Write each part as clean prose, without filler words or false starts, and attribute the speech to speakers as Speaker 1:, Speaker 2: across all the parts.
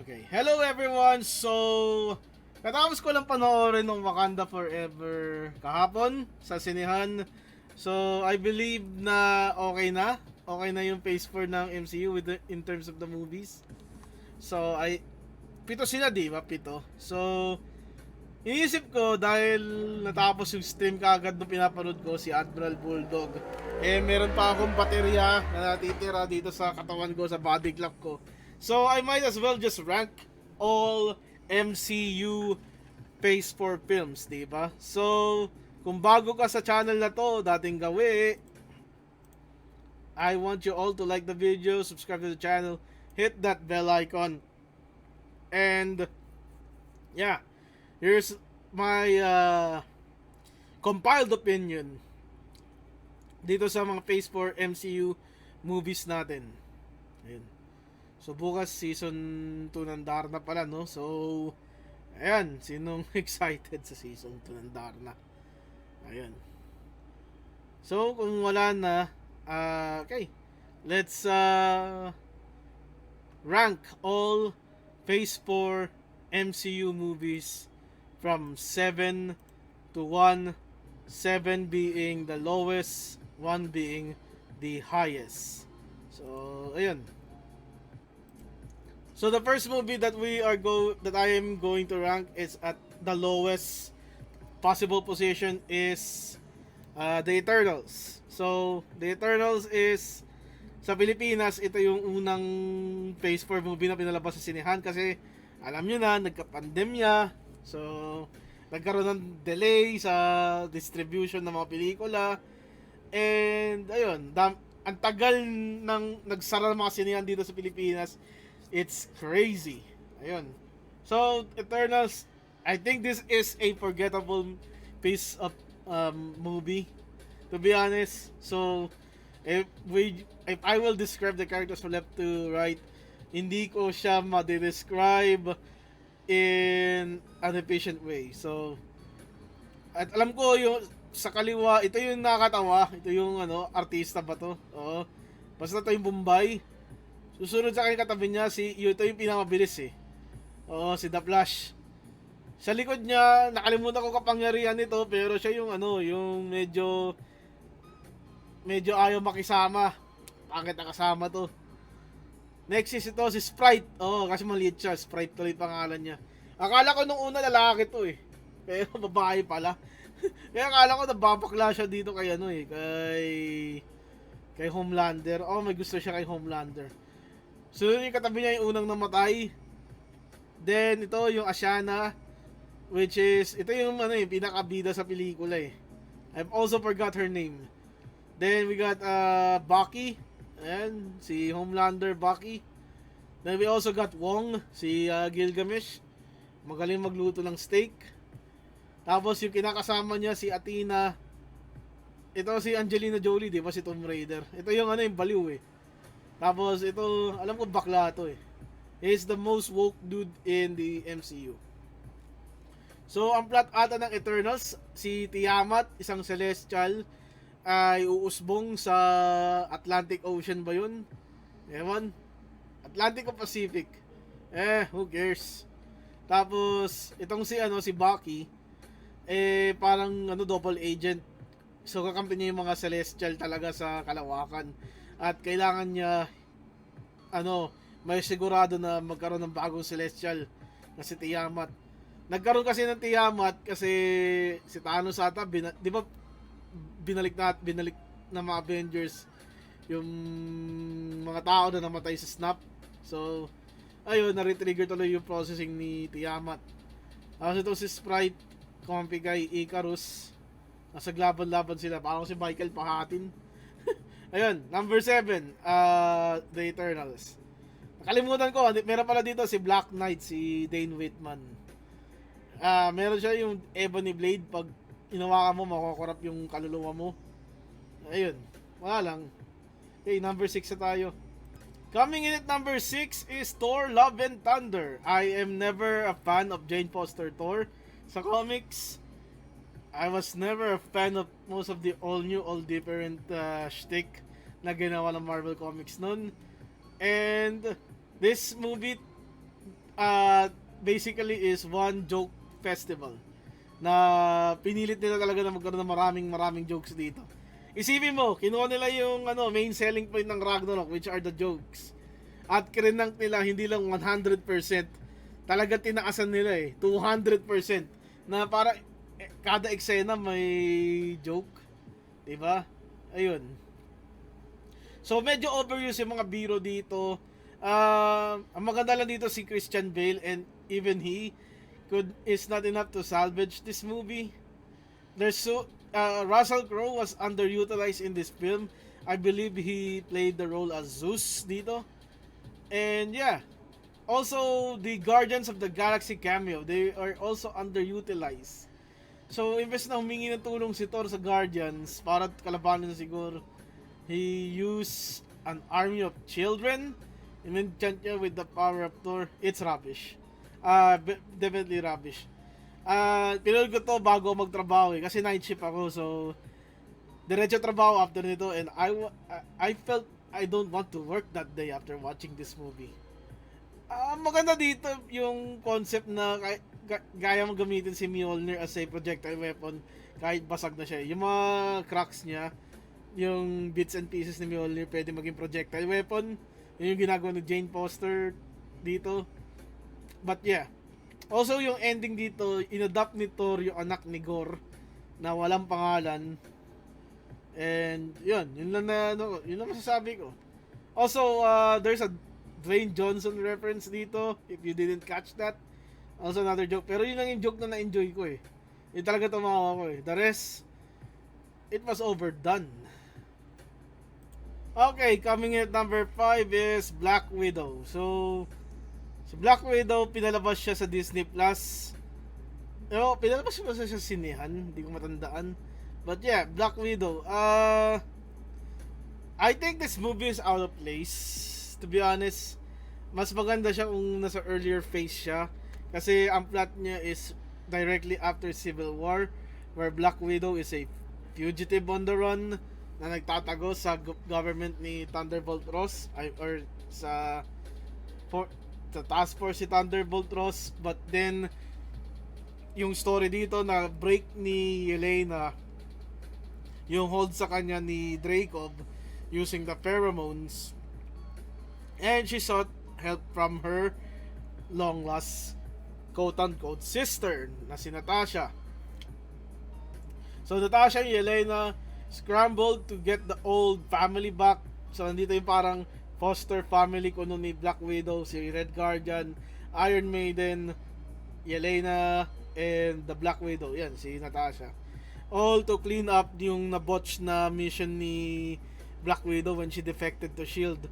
Speaker 1: Okay. Hello everyone! So, katapos ko lang panoorin ng Wakanda Forever kahapon sa sinehan. So, I believe na okay na. Okay na yung phase 4 ng MCU in terms of the movies. So, pito sila, di ba? Pito. So, iniisip ko dahil natapos yung stream kaagad nung pinapanood ko si Admiral Bulldog. Meron pa akong baterya na natitira dito sa katawan ko, sa body clock ko. So, I might as well just rank all MCU Phase 4 films, diba? So, kung bago ka sa channel na to, dating gawi, I want you all to like the video, subscribe to the channel, hit that bell icon, and yeah, here's my compiled opinion dito sa mga Phase 4 MCU movies natin. Ayun. So, bukas season 2 ng Darna pala, no? So, ayan. Sinong excited sa season 2 ng Darna? Ayan. So, kung wala na, okay. Let's rank all Phase 4 MCU movies from 7 to 1. 7 being the lowest, 1 being the highest. So, ayun. So the first movie that I am going to rank is at the lowest possible position is The Eternals. So The Eternals is sa Pilipinas, ito yung unang Phase 4 movie na pinalabas sa sinehan kasi alam nyo na, nagka-pandemya. So nagkaroon ng delay sa distribution ng mga pelikula. And ayun, ang tagal ng nagsara ng mga sinehan dito sa Pilipinas. It's crazy. Ayun. So, Eternals, I think this is a forgettable piece of movie, to be honest. So, if I will describe the characters from left to right, hindi ko siya ma-describe in an efficient way. So, at alam ko yung sa kaliwa, ito yung nakakatawa, ito yung artista ba to? Oo. Basta ito yung Bombay. Susunod sa kanya katabi niya, ito yung pinamabilis eh. Oo, si The Flash. Sa likod niya, nakalimutan ko kapangyarihan nito, pero siya yung yung medyo ayaw makisama. Bakit nakasama to? Next is ito, si Sprite. Oo, kasi maliit siya. Sprite tuloy pangalan niya. Akala ko nung una lalaki to eh. Pero babae pala. Kaya akala ko nababakla siya dito kay kay Homelander. Oh, may gusto siya kay Homelander. So, yung katabi niya yung unang namatay. Then, ito yung Ashana, which is, ito yung yung pinakabida sa pelikula eh. I've also forgot her name. Then, we got Bucky. Ayan, si Homelander Bucky. Then, we also got Wong, si Gilgamesh. Magaling magluto ng steak. Tapos, yung kinakasama niya, si Athena. Ito si Angelina Jolie, di ba? Si Tomb Raider. Ito yung yung baliw eh. Tapos ito, alam ko bakla to eh. He's the most woke dude in the MCU. So, ang plot ata ng Eternals, si Tiamat, isang celestial, ay uusbong sa Atlantic Ocean ba yun? Ewan. Atlantic o Pacific? Who cares? Tapos, itong si Bucky, parang double agent. So, kakampi niya yung mga celestial talaga sa kalawakan. At kailangan niya may sigurado na magkaroon ng bagong celestial na si Tiamat. Nagkaroon kasi ng Tiamat kasi si Thanos ata, di ba binalik na mga Avengers yung mga tao na namatay sa snap. So, ayun, na-retrigger tuloy yung processing ni Tiamat. Tapos ito si Sprite, kumampi kay Icarus. Nasa laban-laban sila, parang si Michael pahatin. Ayun, number 7, The Eternals. Nakalimutan ko, meron pala dito si Black Knight, si Dane Whitman. Meron siya yung Ebony Blade, pag inawakan mo, makukurap yung kaluluwa mo. Ayun, wala lang. Okay, number 6 na tayo. Coming in at number 6 is Thor Love and Thunder. I am never a fan of Jane Foster Thor. Sa comics, I was never a fan of most of the all new, all different shtick na ginawa ng Marvel Comics nun. And this movie basically is one joke festival na pinilit nila talaga na magkaroon ng maraming jokes dito. Isipin mo, kinuha nila yung main selling point ng Ragnarok, which are the jokes. At kirinang nila hindi lang 100%, talaga tinaasan nila 200%, na para kada eksena may joke, 'di ba? Ayun. So medyo overuse yung mga biro dito. Ang maganda lang dito si Christian Bale, and even he is not enough to salvage this movie. Russell Crowe was underutilized in this film. I believe he played the role as Zeus dito. And yeah, also the Guardians of the Galaxy cameo, they are also underutilized. So imbes na humingi ng tulong si Thor sa Guardians para kalabanin siguro, he used an army of children and enchant niya with the power of Thor. It's rubbish. Definitely rubbish. Pinanood ko to bago magtrabaho kasi night shift ako, so diretso trabaho after nito, and I felt I don't want to work that day after watching this movie. Maganda dito yung concept na gaya mo gamitin si Mjolnir as a projectile weapon kahit basag na siya. Yung mga cracks niya, yung bits and pieces ni Mjolnir pwede maging projectile weapon. Yun yung ginagawa ni Jane Foster dito. But yeah, also yung ending dito, inadopt ni Thor yung anak ni Gore na walang pangalan. And yun lang masasabi ko. Also, there's a Dwayne Johnson reference dito, if you didn't catch that. Also another joke, pero yun lang yung joke na na-enjoy ko Yun talaga tumawa ko The rest, it was overdone. Okay, coming in at number 5 is Black Widow. So Black Widow, pinalabas siya sa Disney Plus. Pinalabas siya sa sinehan, hindi ko matandaan. But yeah, Black Widow. I think this movie is out of place, to be honest. Mas maganda siya kung nasa earlier phase siya. Kasi ang plot niya is directly after Civil War, where Black Widow is a fugitive on the run na nagtatago sa government ni Thunderbolt Ross, or sa task force si Thunderbolt Ross. But then yung story dito na break ni Yelena yung hold sa kanya ni Dreykov using the pheromones, and she sought help from her long lost quote-unquote sister na si Natasha. So Natasha and Yelena scrambled to get the old family back. So nandito yung parang foster family ko ni Black Widow, si Red Guardian, Iron Maiden, Yelena, and the Black Widow, yan si Natasha, all to clean up yung nabotch na mission ni Black Widow when she defected to S.H.I.E.L.D.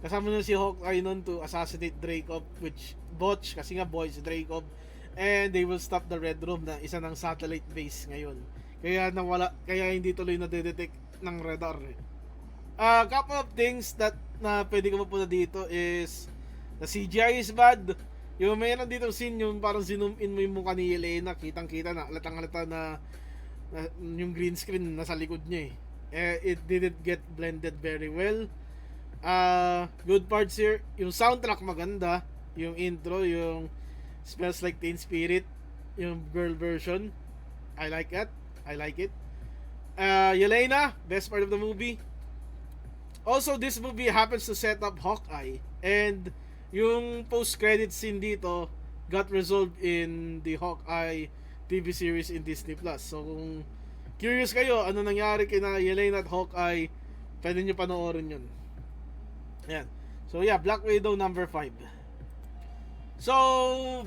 Speaker 1: Kasama na si Hawkeye nun to assassinate Dreykov, which botch kasi nga boy si Dreykov, and they will stop the Red Room na isa ng satellite base ngayon. Kaya hindi tuloy na detect ng radar. Couple of things that na pwede ko mapunta dito is the CGI is bad. Yung mayroon dito scene yung parang zoom in mo yung mukha ni Yelena, kitang-kita na, halatang-halata na yung green screen nasa likod niya It didn't get blended very well. Good parts here, yung soundtrack maganda, yung intro, yung Smells Like Teen Spirit, yung girl version, I like it. Yelena, best part of the movie. Also, this movie happens to set up Hawkeye, and yung post-credit scene dito got resolved in the Hawkeye TV series in Disney Plus. So kung curious kayo ano nangyari kina Yelena at Hawkeye, pwede nyo panoorin yun. Ayan. So yeah, Black Widow number 5. So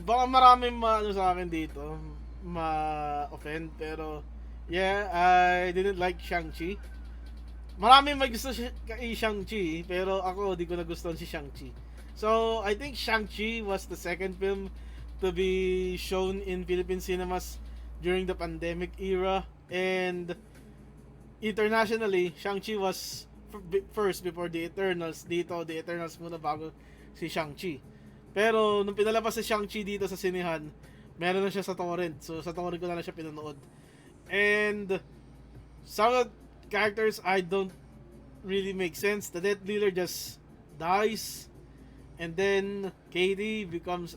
Speaker 1: baka maraming sa akin dito ma-offend, pero yeah, I didn't like ShangChi. Maraming may gusto kay ShangChi, pero ako di ko nagustuhan si ShangChi. So I think ShangChi was the second film to be shown in Philippine cinemas during the pandemic era, and internationally ShangChi was first before the Eternals. Dito the Eternals muna bago si ShangChi. Pero nung pinalabas si ShangChi dito sa sinehan, meron na siya sa torrent. So sa torrent ko na siya pinanood. And some of the characters I don't really make sense. The Death Dealer just dies. And then Katie becomes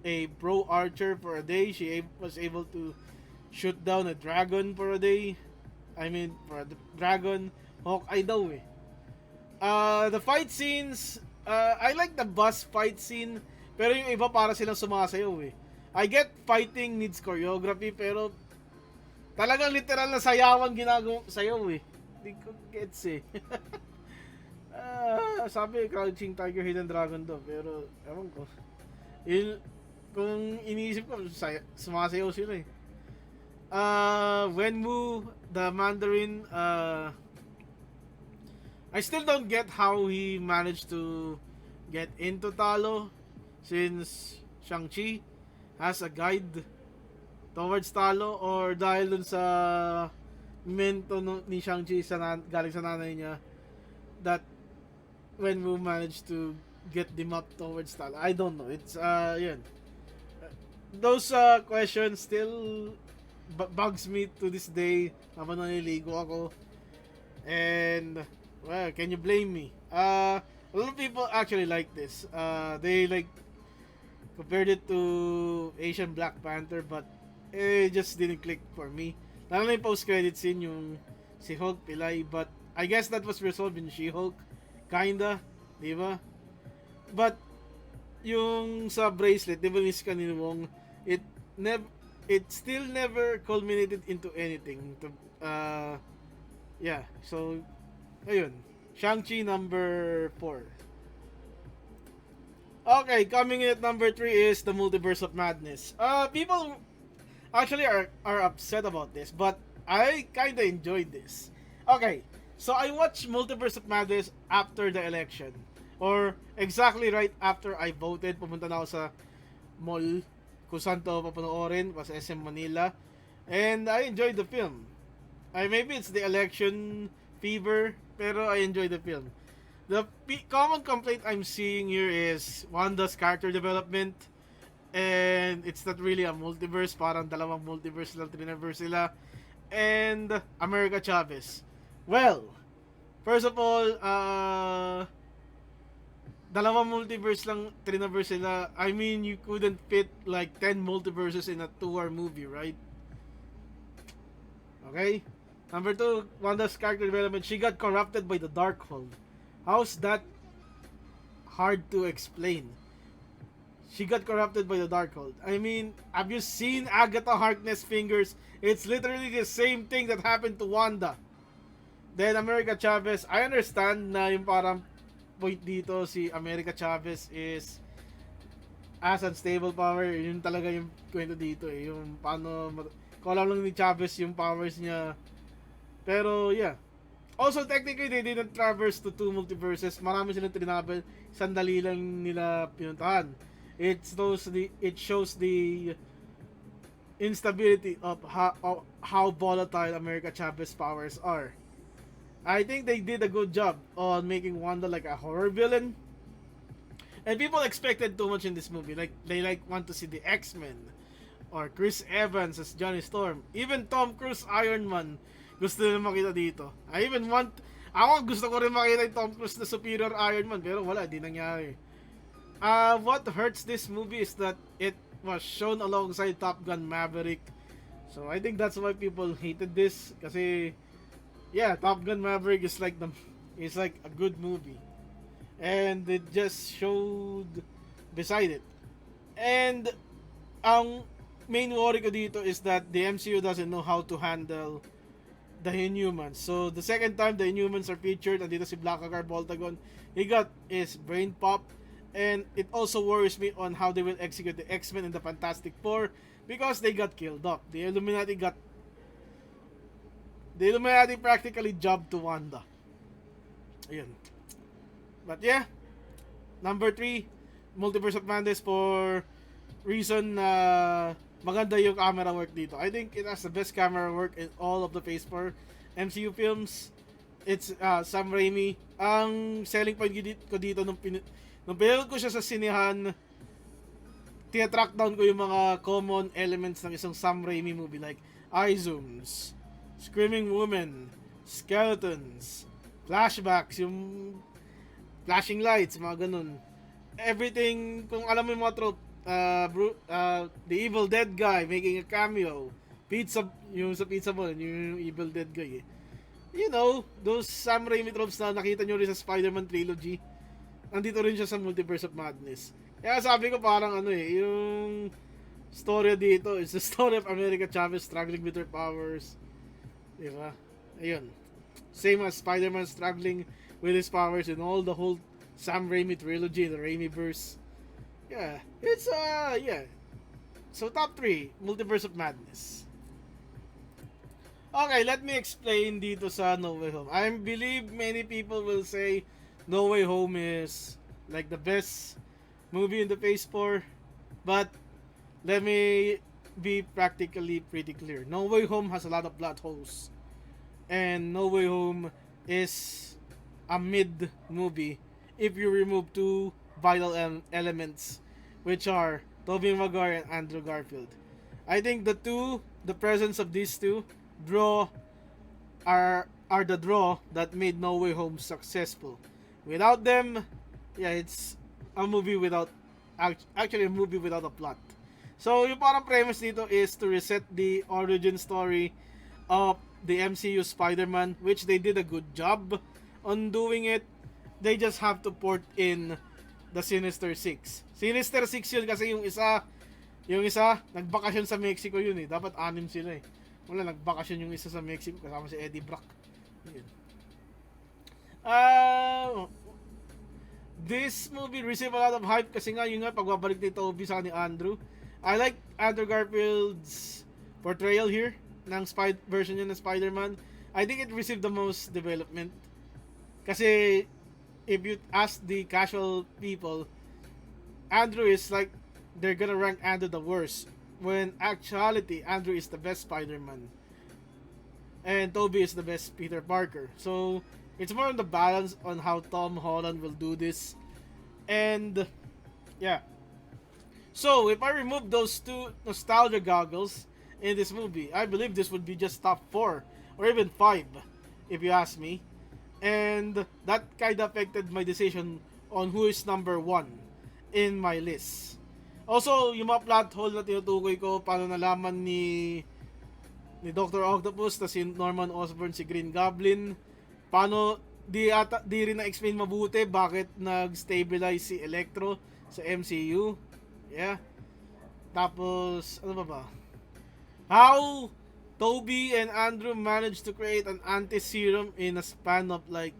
Speaker 1: a pro archer for a day. She was able to shoot down a dragon for a day. I mean, for a dragon. Hawkeye daw eh. The fight scenes, I like the bus fight scene, pero yung iba para silang sumasayaw eh. I get fighting needs choreography, pero talagang literal na sayawan ginagawa sayaw eh. Hindi ko gets eh. Sabi, Crouching Tiger, Hidden Dragon do, pero ewan ko. Kung iniisip ko, sumasayaw sila eh. Wenwu, the Mandarin, I still don't get how he managed to get into Talo since ShangChi has a guide towards Talo, or dahil dun sa mento ni ShangChi galing sa nanay niya that when we managed to get them up towards Talo. I don't know. It's yun. Those questions still bugs me to this day habang naliligo ako. And well, can you blame me? A lot of people actually like this. They like compared it to Asian Black Panther, but it just didn't click for me. Lalo na yung post-credit scene, yung si Hulk pilay, but I guess that was resolved in She-Hulk. Kinda, di ba? But yung sa bracelet, di ba miss ka ni Wong, it still never culminated into anything. Yeah, so ayun. ShangChi number 4. Okay, coming in at number 3 is the Multiverse of Madness. People actually are upset about this, but I kinda enjoyed this. Okay, so I watched Multiverse of Madness after the election. Or exactly right after I voted. Pumunta na ako sa mall kung saan to papanoorin, was SM Manila. And I enjoyed the film. Maybe it's the election fever, pero I enjoyed the film. The common complaint I'm seeing here is Wanda's character development, and it's not really a multiverse, parang dalawang multiverse lang, trinaverse sila, and America Chavez. Well, first of all, dalawang multiverse lang, trinaverse sila. I mean, you couldn't fit like 10 multiverses in a 2-hour movie, right? Okay? Number 2, Wanda's character development. She got corrupted by the Darkhold. How's that hard to explain? She got corrupted by the Darkhold. I mean, have you seen Agatha Harkness' fingers? It's literally the same thing that happened to Wanda. Then America Chavez, I understand na yung parang point dito si America Chavez is as unstable power. Yun talaga yung kwento dito eh. Yung paano, kung alam lang ni Chavez yung powers niya. Pero yeah. Also, technically, they didn't traverse to 2 multiverses. Marami silang trinabel. Sandali lang nila pinuntahan. It shows the instability of how volatile America Chavez powers are. I think they did a good job on making Wanda like a horror villain. And people expected too much in this movie. Like, they want to see the X-Men. Or Chris Evans as Johnny Storm. Even Tom Cruise Iron Man gusto nila makita dito. Ako gusto ko rin makita yung Tom Cruise na superior Iron Man, pero wala, di nangyari. What hurts this movie is that it was shown alongside Top Gun Maverick. So I think that's why people hated this. Kasi, yeah, Top Gun Maverick is like a good movie. And it just showed beside it. And ang main worry ko dito is that the MCU doesn't know how to handle the Inhumans. So, the second time the Inhumans are featured, andito si Blackhagar Boltagon, he got his brain pop, and it also worries me on how they will execute the X-Men and the Fantastic Four because they got killed off. The Illuminati practically jobbed to Wanda. Ayun. But yeah, number 3, Multiverse of Madness for reason na maganda yung camera work dito. I think it has the best camera work in all of the Phase 4 MCU films. It's Sam Raimi. Ang selling point ko dito nung pinanood ko siya sa sinehan, tina-track down ko yung mga common elements ng isang Sam Raimi movie like eye zooms, screaming woman, skeletons, flashbacks, yung flashing lights, mga ganun. everything, kung alam mo yung mga trope, the Evil Dead guy making a cameo, pizza, yung sa Pizza Ball, yung Evil Dead guy eh. You know, those Sam Raimi tropes na nakita nyo rin sa Spider-Man trilogy, nandito rin siya sa Multiverse of Madness. Kaya sabi ko parang ano eh, yung story dito is the story of America Chavez struggling with her powers. Diba? Ayun. Same as Spider-Man struggling with his powers in all the whole Sam Raimi trilogy, the Raimiverse. Yeah. It's, yeah. So, top 3, Multiverse of Madness. Okay, let me explain dito sa No Way Home. I believe many people will say No Way Home is like the best movie in the Phase 4. But, let me be practically pretty clear. No Way Home has a lot of plot holes. And No Way Home is a mid movie if you remove two vital elements, which are Tobey Maguire and Andrew Garfield. I think the presence of these two draw are the draw that made No Way Home successful. Without them, yeah, it's a movie without actually a movie without a plot. So, yung parang premise dito is to reset the origin story of the MCU Spider-Man, which they did a good job on doing it. They just have to port in the Sinister Six. Sinister Six yun kasi yung isa, nagbakasyon sa Mexico yun eh. Dapat 6 sila eh. Wala, nagbakasyon yung isa sa Mexico kasama si Eddie Brock. Yun. This movie received a lot of hype kasi nga, yun nga, pagbabalik ni Toby sa ni Andrew. I like Andrew Garfield's portrayal here ng version niya ng Spider-Man. I think it received the most development. Kasi, if you ask the casual people, Andrew is like, they're gonna rank Andrew the worst. When actuality, Andrew is the best Spider-Man. And Toby is the best Peter Parker. So, it's more on the balance on how Tom Holland will do this. And, yeah. So, if I remove those two nostalgia goggles in this movie, I believe this would be just top 4 or even 5, if you ask me. And that kind of affected my decision on who is number 1 in my list. Also, yung mga plot hole na tinutukoy ko, paano nalaman ni Dr. Octopus na si Norman Osborn si Green Goblin, paano di rin na-explain mabuti bakit nag-stabilize si Electro sa MCU. Yeah. Tapos, ano ba? How Toby and Andrew managed to create an anti-serum in a span of like,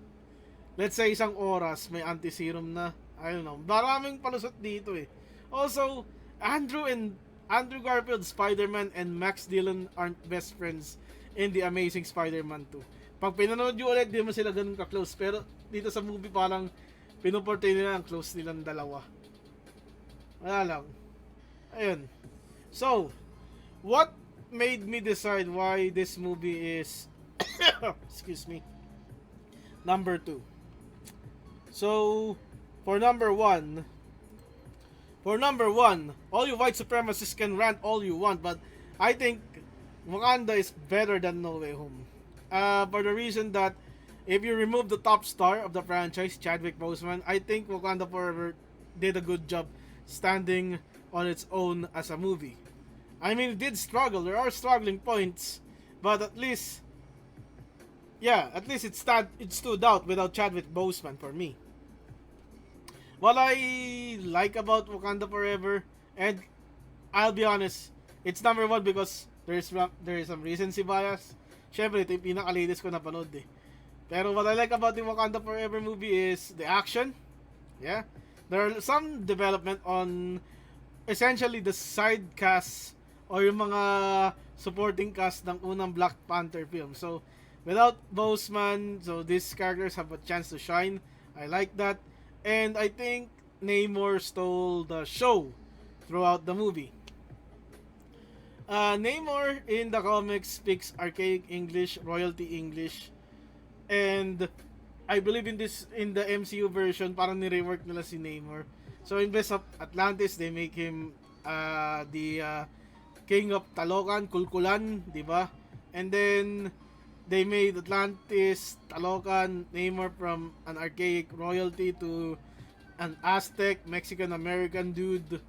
Speaker 1: let's say isang oras, may anti-serum na. I don't know. Maraming palusot dito eh. Also, Andrew Garfield, Spider-Man, and Max Dillon aren't best friends in The Amazing Spider-Man 2. Pag pinanood nyo ulit, di mo sila ganun ka-close. Pero dito sa movie parang pinuportray nila ang close nilang dalawa. Wala lang. Ayun. So, what made me decide why this movie is excuse me, number 2? So, for number 1, all you white supremacists can rant all you want, but I think Wakanda is better than No Way Home. For the reason that if you remove the top star of the franchise, Chadwick Boseman, I think Wakanda Forever did a good job standing on its own as a movie. I mean, it did struggle. There are struggling points, but at least it stood out without Chadwick Boseman for me. What I like about Wakanda Forever, and I'll be honest, it's number 1 because there is some recency bias. Syempre, ito yung pinaka-latest ko napanood eh. Pero what I like about the Wakanda Forever movie is the action. Yeah. There are some development on essentially the side cast or yung mga supporting cast ng unang Black Panther film. So, without Boseman, so these characters have a chance to shine. I like that. And I think Namor stole the show throughout the movie. Namor in the comics speaks archaic English, royalty English, and I believe in the MCU version, parang ni-rework nila si Namor. So in Best of Atlantis, they make him the King of Talokan, Kulkulan, di ba? And then they made Atlantis, Talokan, Namor from an archaic royalty to an Aztec Mexican American dude.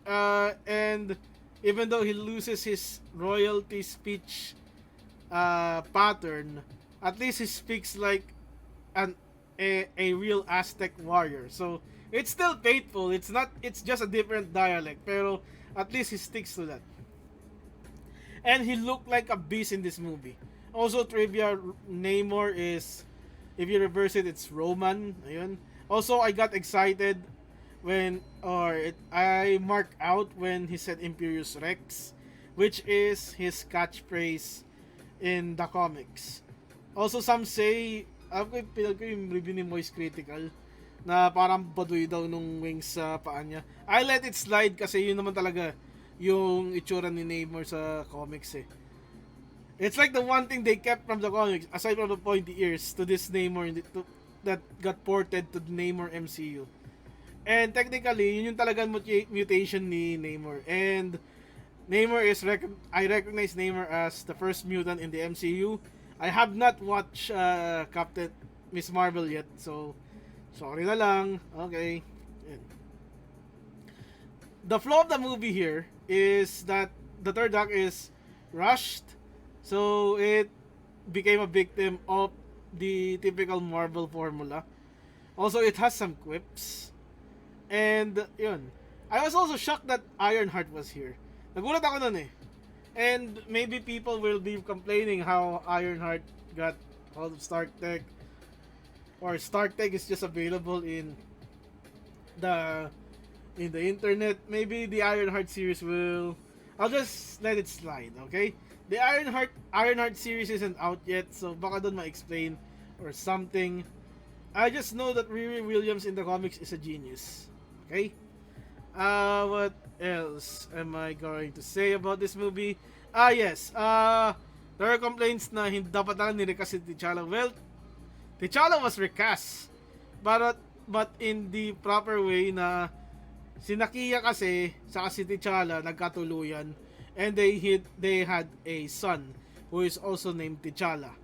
Speaker 1: And even though he loses his royalty speech pattern, at least he speaks like an a real Aztec warrior. So it's still faithful. It's just a different dialect, pero at least he sticks to that. And he looked like a beast in this movie. Also trivia, Namor is, if you reverse it, it's Roman. Ayun. Also, I got excited I marked out when he said Imperius Rex, which is his catchphrase in the comics. Also, some say, pinag ko yung review ni Moist Critical, na parang baduy daw nung wings sa paa niya. I let it slide kasi yun naman talaga yung itsura ni Namor sa comics eh. It's like the one thing they kept from the comics, aside from the pointy ears, to this Namor that got ported to the Namor MCU. And technically, yun yung talagang mutation ni Namor. And Namor I recognize Namor as the first mutant in the MCU. I have not watched Captain Miss Marvel yet, so sorry na lang. Okay. The flaw of the movie here is that the third act is rushed, so it became a victim of the typical Marvel formula. Also, it has some quips. And, yun. I was also shocked that Ironheart was here. Nagulat ako nun eh. And maybe people will be complaining how Ironheart got all of Stark Tech. Or Stark Tech is just available in the internet. Maybe the Ironheart series will... I'll just let it slide, okay? The Ironheart series isn't out yet, so baka doon ma-explain or something. I just know that Riri Williams in the comics is a genius. Okay? What else am I going to say about this movie? Yes. There are complaints na hindi dapat na nirecast si T'Challa. Well, T'Challa was recast. But in the proper way na si Nakia kasi saka si T'Challa nagkatuluyan, and they had a son who is also named T'Challa.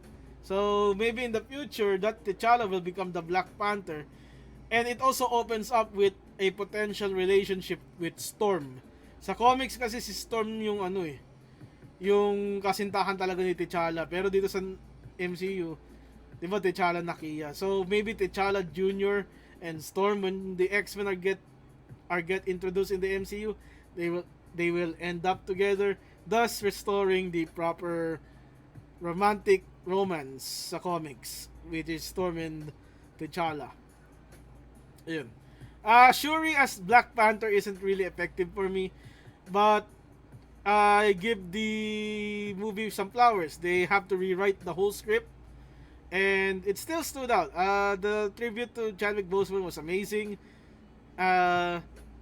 Speaker 1: So maybe in the future that T'Challa will become the Black Panther, and it also opens up with a potential relationship with Storm. Sa comics kasi si Storm yung yung kasintahan talaga ni T'Challa, pero dito sa MCU, di ba T'Challa Nakia. So maybe T'Challa Jr. and Storm, when the X-Men are get introduced in the MCU, they will end up together, thus restoring the proper romantic romance sa comics, which is Storm and T'Challa. Ayun. Shuri as Black Panther isn't really effective for me, but I give the movie some flowers. They have to rewrite the whole script, and it still stood out. The tribute to Chadwick Boseman was amazing.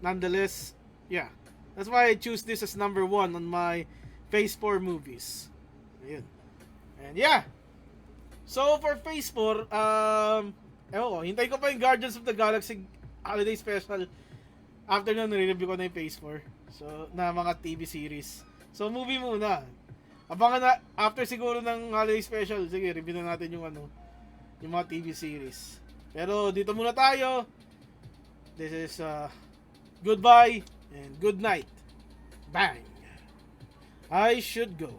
Speaker 1: Nonetheless, yeah. That's why I choose this as number 1 on my Phase 4 movies. Ayun. And yeah. So for Phase 4, hintay ko pa yung Guardians of the Galaxy Holiday Special. After nun, nire-review ko na yung Phase 4. So, na mga TV series. So, movie muna. Abangan na, after siguro ng Holiday Special, sige, review na natin yung yung mga TV series. Pero, dito muna tayo. This is, goodbye and good night. Bang! I should go.